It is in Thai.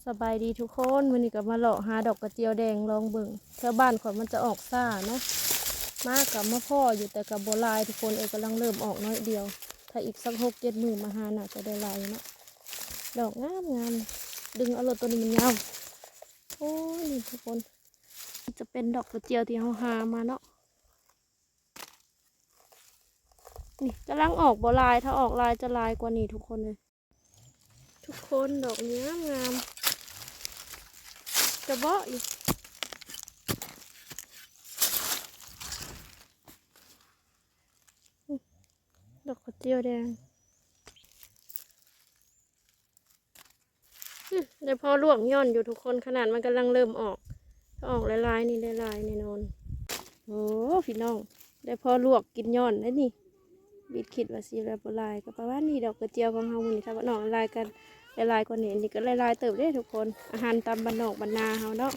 สบายดีทุกคนวันนี้ก็มาเลาะหาดอกกระเจียวแดงลองเบิ่งแถวบ้านข่อยมันจะออกซ่าเนาะมากกับมะพ่ออยู่แต่กับโบลายทุกคนกำลังเริ่มออกน้อยเดียวถ้าอีกสัก6-7 มื้อมาหาน่ะจะได้ลายเนาะดอกงามงามดึงเอารถตัวนี้มันยาวโอ้ยนี่ทุกคนจะเป็นดอกกระเจียวที่เขาหามาเนาะนี่กำลังออกโบลายถ้าออกลายจะลายกว่านี้ทุกคนเลยทุกคนดอกนี้งามกระเบาะอยู่ดอกกระเจียวแดงได้พอลวกย่อนอยู่ทุกคนขนาดมันกำลังเริ่มออกถ้าออกลายๆนี่ลายๆแน่นอนโอ้พี่น้องได้พอลวกกินย่อนแล้วนี่บิดคิดว่าสีอะไรลายก็ประมาณนี้ดอกกระเจียวของเฮานี่ถ้าบ้านนอกลายกันลายกว่านี้นี่ก็ลายๆเติบได้ทุกคนอาหารตามบ้านนอกบ้านนาเฮาเนาะ